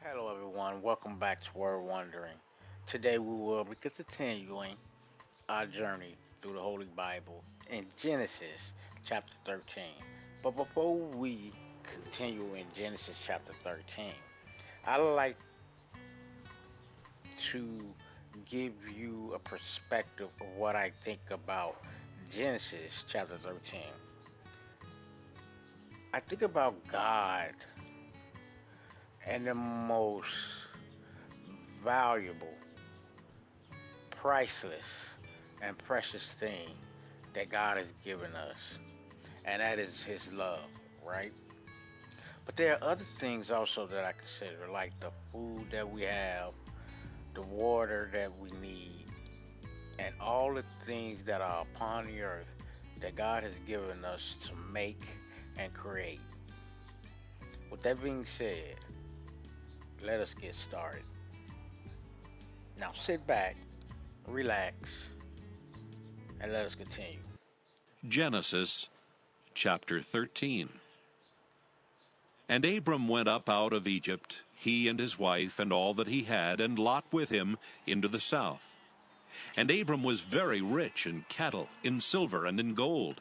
Hello, everyone. Welcome back to Word Wondering. Today we will be continuing our journey through the Holy Bible in Genesis chapter 13. But before we continue in Genesis chapter 13, I'd like to give you a perspective of what I think about Genesis chapter 13. I think about God and the most valuable, priceless, and precious thing that God has given us, and that is His love, right? But there are other things also that I consider, like the food that we have, the water that we need, and all the things that are upon the earth that God has given us to make and create. With that being said, let us get started. Now sit back, relax, and let us continue. Genesis chapter 13. And Abram went up out of Egypt, he and his wife, and all that he had, and Lot with him, into the south. And Abram was very rich in cattle, in silver, and in gold.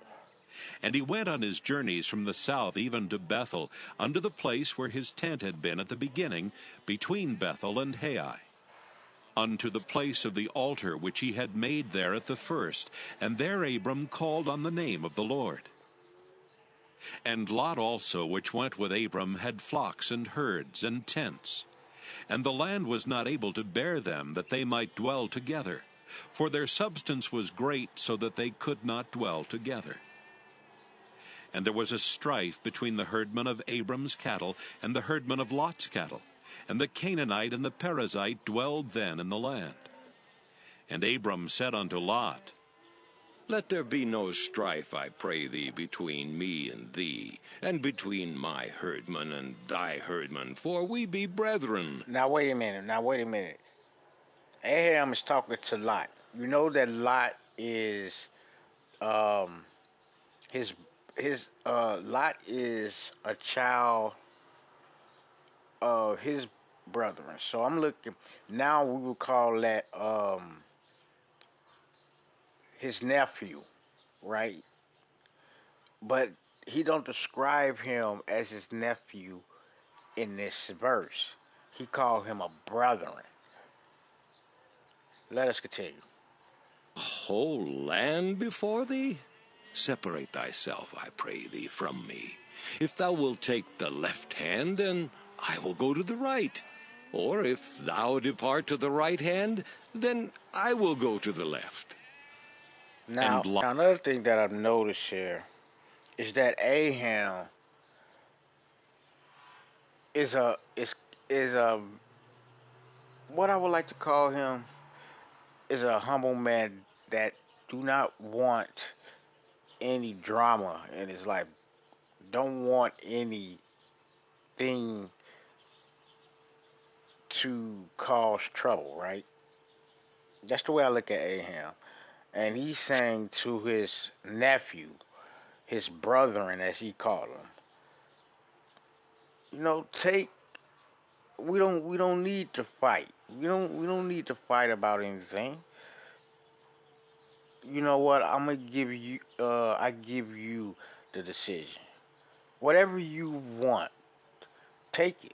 And he went on his journeys from the south even to Bethel, unto the place where his tent had been at the beginning, between Bethel and Hai, unto the place of the altar which he had made there at the first. And there Abram called on the name of the Lord. And Lot also, which went with Abram, had flocks and herds and tents. And the land was not able to bear them, that they might dwell together. For their substance was great, so that they could not dwell together. And there was a strife between the herdmen of Abram's cattle and the herdmen of Lot's cattle. And the Canaanite and the Perizzite dwelled then in the land. And Abram said unto Lot, Let there be no strife, I pray thee, between me and thee, and between my herdmen and thy herdmen, for we be brethren. Now wait a minute. Abraham is talking to Lot. You know that Lot is um his Lot is a child of his brethren. So I'm looking now. We would call that his nephew, right? But he don't describe him as his nephew in this verse. He called him a brethren. Let us continue. A whole land before thee? Separate thyself, I pray thee, from me. If thou wilt take the left hand, then I will go to the right. Or if thou depart to the right hand, then I will go to the left. Now, and Lot. another thing that I've noticed here is that Aham is a what I would like to call him is a humble man that do not want any drama in his life. Don't want anything to cause trouble, right? That's the way I look at Aham. And he's saying to his nephew, his brethren as he called him, take we don't need to fight. We don't need to fight about anything. You know what? I'm gonna give you I give you the decision. Whatever you want, take it.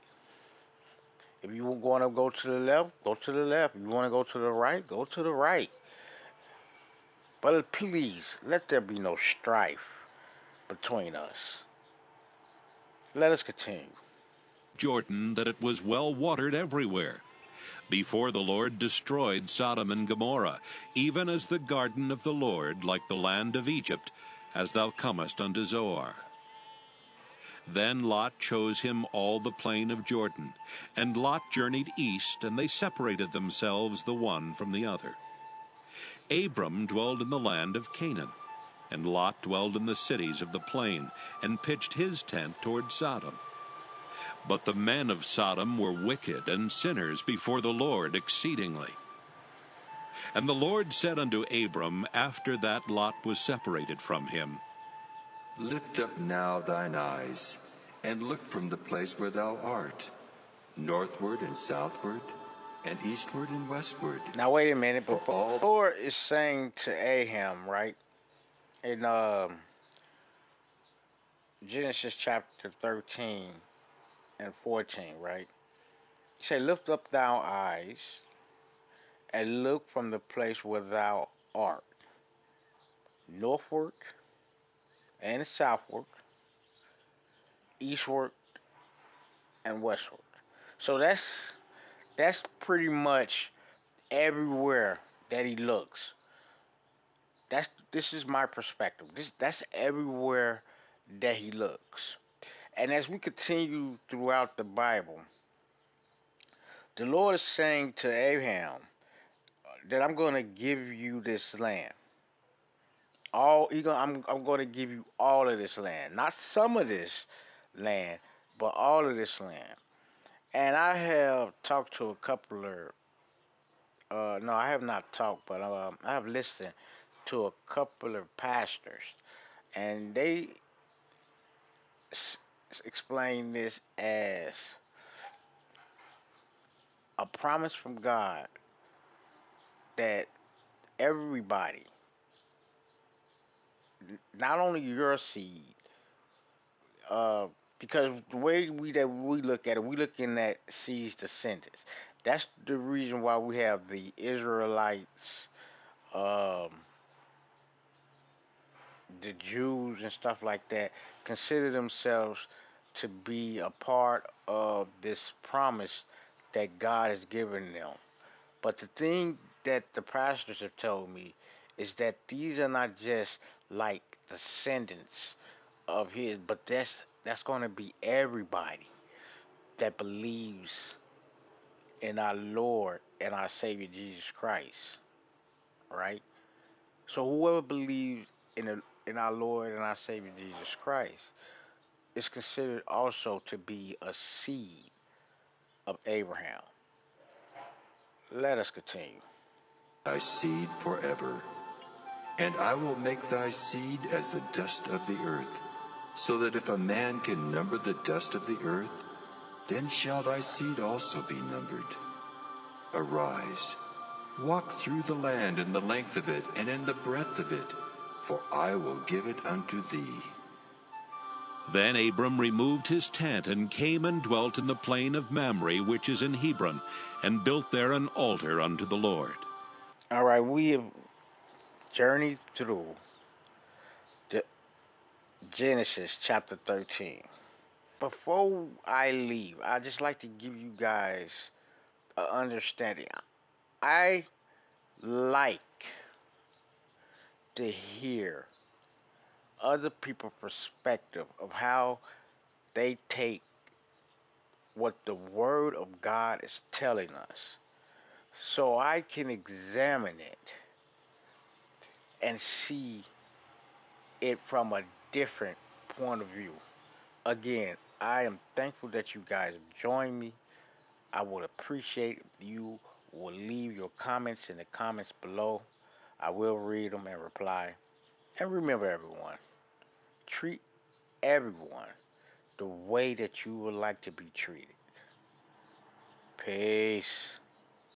If you want to go to the left, go to the left. If you want to go to the right, go to the right. But please, let there be no strife between us. Let us continue. Jordan, that it was well watered everywhere, before the Lord destroyed Sodom and Gomorrah, even as the garden of the Lord, like the land of Egypt, as thou comest unto Zoar. Then Lot chose him all the plain of Jordan, and Lot journeyed east, and they separated themselves the one from the other. Abram dwelled in the land of Canaan, and Lot dwelled in the cities of the plain, and pitched his tent toward Sodom. But the men of Sodom were wicked and sinners before the Lord exceedingly. And the Lord said unto Abram, after that Lot was separated from him, Lift up now thine eyes, and look from the place where thou art, northward and southward, and eastward and westward. Now wait a minute, For but all the Lord is saying to Aham, right? In Genesis chapter 13 and 14, right? He said, lift up thou eyes and look from the place where thou art, northward and southward, eastward and westward. So that's pretty much everywhere that he looks. This is my perspective. That's everywhere that he looks. And as we continue throughout the Bible, the Lord is saying to Abraham that I'm going to give you this land. I'm going to give you all of this land, not some of this land, but all of this land. And I have talked to a couple of no, I have not talked, but I have listened to a couple of pastors, and they s- explain this as a promise from God that everybody, not only your seed, uh, because the way we look at it, we looking at seeds descendants. That's the reason why we have the Israelites, um, the Jews and stuff like that consider themselves to be a part of this promise that God has given them. But the thing that the pastors have told me is that these are not just like descendants of his, but that's going to be everybody that believes in our Lord and our Savior Jesus Christ, right? So whoever believes in our Lord and our Savior Jesus Christ is considered also to be a seed of Abraham. Let us continue. thy seed forever, and I will make thy seed as the dust of the earth, so that if a man can number the dust of the earth, then shall thy seed also be numbered. Arise, walk through the land in the length of it and in the breadth of it, for I will give it unto thee. Then Abram removed his tent, and came and dwelt in the plain of Mamre, which is in Hebron, and built there an altar unto the Lord. All right, we have journeyed through the Genesis chapter 13. Before I leave, I just like to give you guys an understanding. I like to hear other people's perspective of how they take what the Word of God is telling us, so I can examine it and see it from a different point of view. Again, I am thankful that you guys have joined me. I would appreciate if you will leave your comments in the comments below. I will read them and reply. And remember, everyone, treat everyone the way that you would like to be treated. Peace.